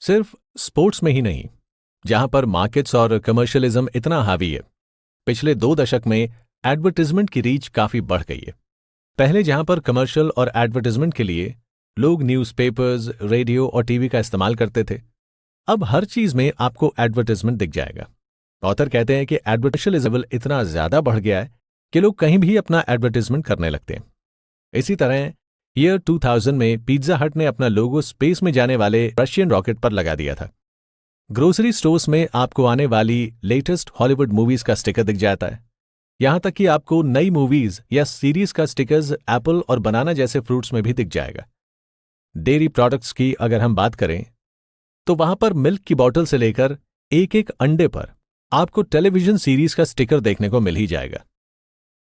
सिर्फ स्पोर्ट्स में ही नहीं, जहां पर मार्केट्स और कमर्शियलिज्म इतना हावी है, पिछले 2 दशक में एडवर्टाइजमेंट की रीच काफी बढ़ गई है। पहले जहां पर कमर्शियल और एडवर्टाइजमेंट के लिए लोग न्यूज़पेपर्स, रेडियो और टीवी का इस्तेमाल करते थे, अब हर चीज में आपको एडवर्टाइजमेंट दिख जाएगा। ऑथर कहते हैं कि एडवर्टाइजमेंट इतना ज्यादा बढ़ गया है कि लोग कहीं भी अपना एडवर्टाइजमेंट करने लगते हैं। इसी तरह ईयर 2000 में पिज्जा हट ने अपना लोगो स्पेस में जाने वाले रशियन रॉकेट पर लगा दिया था। ग्रोसरी स्टोर्स में आपको आने वाली लेटेस्ट हॉलीवुड मूवीज का स्टिकर दिख जाता है। यहां तक कि आपको नई मूवीज या सीरीज का स्टिकर्स एप्पल और बनाना जैसे फ्रूट्स में भी दिख जाएगा। डेयरी प्रोडक्ट्स की अगर हम बात करें तो वहां पर मिल्क की बोतल से लेकर एक एक अंडे पर आपको टेलीविजन सीरीज का स्टिकर देखने को मिल ही जाएगा।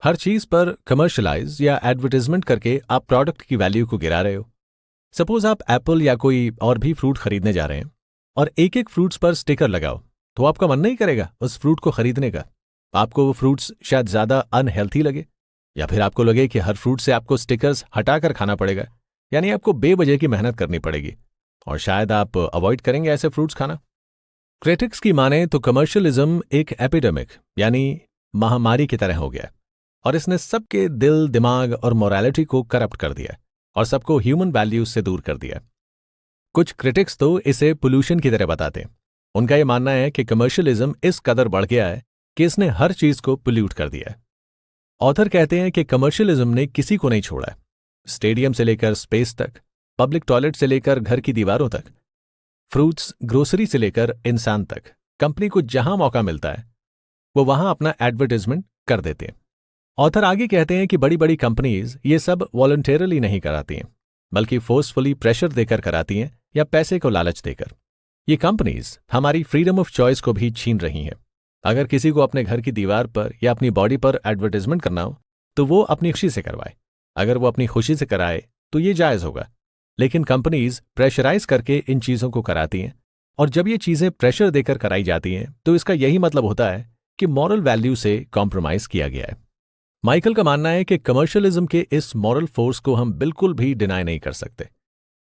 हर चीज पर कमर्शलाइज या एडवर्टाइजमेंट करके आप प्रोडक्ट की वैल्यू को गिरा रहे हो। सपोज आप एप्पल या कोई और भी फ्रूट खरीदने जा रहे हैं और एक एक फ्रूट्स पर स्टिकर लगाओ, तो आपका मन नहीं करेगा उस फ्रूट को खरीदने का। आपको वो फ्रूट्स शायद ज्यादा अनहेल्थी लगे, या फिर आपको लगे कि हर फ्रूट से आपको स्टिकर्स हटाकर खाना पड़ेगा, यानी आपको बेवजह की मेहनत करनी पड़ेगी और शायद आप अवॉइड करेंगे ऐसे फ्रूट्स खाना। क्रिटिक्स की माने तो कमर्शियलिज्म एक एपिडेमिक यानी महामारी की तरह हो गया और इसने सबके दिल, दिमाग और मोरालिटी को करप्ट कर दिया और सबको ह्यूमन वैल्यूज से दूर कर दिया। कुछ क्रिटिक्स तो इसे पोल्यूशन की तरह बताते हैं। उनका यह मानना है कि कमर्शियलिज्म इस कदर बढ़ गया है कि इसने हर चीज को पोल्यूट कर दिया है। ऑथर कहते हैं कि कमर्शियलिज्म ने किसी को नहीं छोड़ा है, स्टेडियम से लेकर स्पेस तक, पब्लिक टॉयलेट से लेकर घर की दीवारों तक, फ्रूट्स, ग्रोसरी से लेकर इंसान तक। कंपनी को जहां मौका मिलता है वो वहां अपना एडवर्टाइजमेंट कर देते हैं। ऑथर आगे कहते हैं कि बड़ी बड़ी कंपनीज ये सब वॉलंटरली नहीं कराती हैं, बल्कि फोर्सफुली प्रेशर देकर कराती हैं या पैसे को लालच देकर। ये कंपनीज हमारी फ्रीडम ऑफ चॉइस को भी छीन रही हैं। अगर किसी को अपने घर की दीवार पर या अपनी बॉडी पर एडवर्टाइजमेंट करना हो तो वो अपनी खुशी से करवाए। अगर वो अपनी खुशी से कराए तो ये जायज होगा, लेकिन कंपनीज प्रेशराइज करके इन चीजों को कराती हैं, और जब ये चीजें प्रेशर देकर कराई जाती हैं तो इसका यही मतलब होता है कि मॉरल वैल्यू से कॉम्प्रोमाइज किया गया है। माइकल का मानना है कि कमर्शियलिज्म के इस मॉरल फोर्स को हम बिल्कुल भी डिनाई नहीं कर सकते।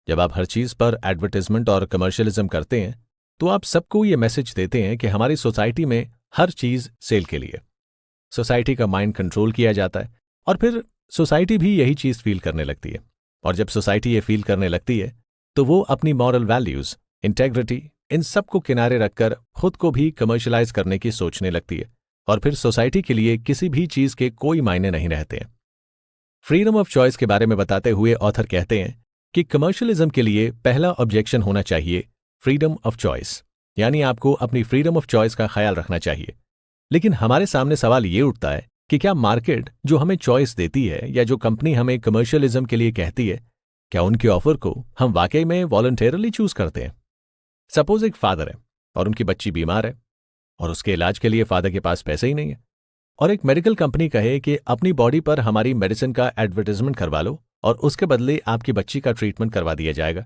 जब आप हर चीज पर एडवर्टाइजमेंट और कमर्शियलिज्म करते हैं तो आप सबको ये मैसेज देते हैं कि हमारी सोसाइटी में हर चीज सेल के लिए। सोसाइटी का माइंड कंट्रोल किया जाता है और फिर सोसाइटी भी यही चीज फील करने लगती है, और जब सोसाइटी ये फील करने लगती है तो वो अपनी मॉरल वैल्यूज, इंटेग्रिटी, इन सब को किनारे रखकर खुद को भी कमर्शियलाइज करने की सोचने लगती है, और फिर सोसाइटी के लिए किसी भी चीज के कोई मायने नहीं रहते हैं। फ्रीडम ऑफ चॉइस के बारे में बताते हुए ऑथर कहते हैं कि कमर्शियलिज्म के लिए पहला ऑब्जेक्शन होना चाहिए फ्रीडम ऑफ चॉइस, यानी आपको अपनी फ्रीडम ऑफ चॉइस का ख्याल रखना चाहिए। लेकिन हमारे सामने सवाल ये उठता है कि क्या मार्केट जो हमें चॉइस देती है या जो कंपनी हमें कमर्शियलिज्म के लिए कहती है, क्या उनके ऑफर को हम वाकई में वॉलंटरली चूज करते हैं? सपोज एक फादर है और उनकी बच्ची बीमार है और उसके इलाज के लिए फादर के पास पैसे ही नहीं है, और एक मेडिकल कंपनी कहे कि अपनी बॉडी पर हमारी मेडिसिन का एडवर्टाइजमेंट करवा लो और उसके बदले आपकी बच्ची का ट्रीटमेंट करवा दिया जाएगा।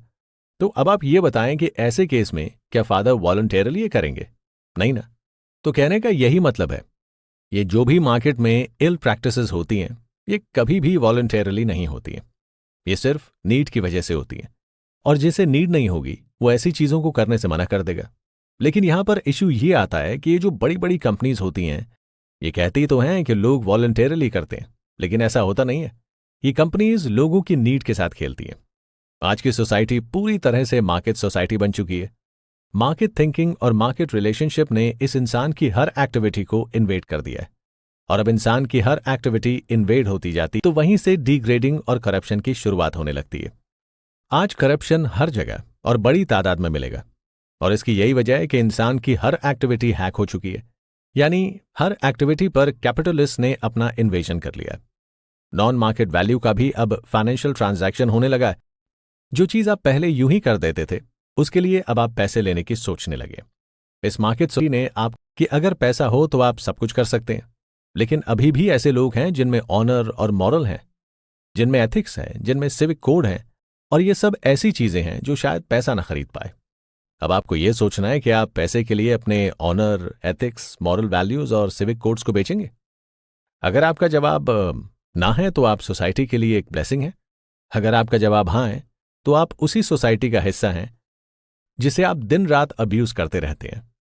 तो अब आप ये बताएं कि ऐसे केस में क्या फादर वॉलंटरली ये करेंगे? नहीं ना। तो कहने का यही मतलब है, ये जो भी मार्केट में इल प्रैक्टिसेस होती हैं ये कभी भी वॉलंटरली नहीं होती हैं, ये सिर्फ नीड की वजह से होती हैं, और जिसे नीड नहीं होगी वो ऐसी चीजों को करने से मना कर देगा। लेकिन यहां पर इशू ये आता है कि ये जो बड़ी बड़ी कंपनीज होती हैं ये कहती तो हैं कि लोग वॉलंटरली करते हैं, लेकिन ऐसा होता नहीं है। ये कंपनीज लोगों की नीड के साथ खेलती हैं। आज की सोसाइटी पूरी तरह से मार्केट सोसाइटी बन चुकी है। मार्केट थिंकिंग और मार्केट रिलेशनशिप ने इस इंसान की हर एक्टिविटी को इन्वेड कर दिया है, और अब इंसान की हर एक्टिविटी इन्वेड होती जाती तो वहीं से डिग्रेडिंग और करप्शन की शुरुआत होने लगती है। आज करप्शन हर जगह और बड़ी तादाद में मिलेगा, और इसकी यही वजह है कि इंसान की हर एक्टिविटी हैक हो चुकी है, यानी हर एक्टिविटी पर कैपिटलिस्ट ने अपना इन्वेजन कर लिया। नॉन मार्केट वैल्यू का भी अब फाइनेंशियल ट्रांजैक्शन होने लगा है। जो चीज आप पहले यूं ही कर देते थे उसके लिए अब आप पैसे लेने की सोचने लगे। इस मार्केट सोसाइटी ने आप कि अगर पैसा हो तो आप सब कुछ कर सकते हैं, लेकिन अभी भी ऐसे लोग हैं जिनमें ऑनर और मॉरल हैं, जिनमें एथिक्स हैं, जिनमें सिविक कोड हैं, और ये सब ऐसी चीजें हैं जो शायद पैसा ना खरीद पाए। अब आपको ये सोचना है कि आप पैसे के लिए अपने ऑनर, एथिक्स, मॉरल वैल्यूज और सिविक कोड्स को बेचेंगे। अगर आपका जवाब ना है तो आप सोसाइटी के लिए एक ब्लेसिंग है। अगर आपका जवाब हाँ है तो आप उसी सोसाइटी का हिस्सा हैं जिसे आप दिन रात अब्यूज करते रहते हैं।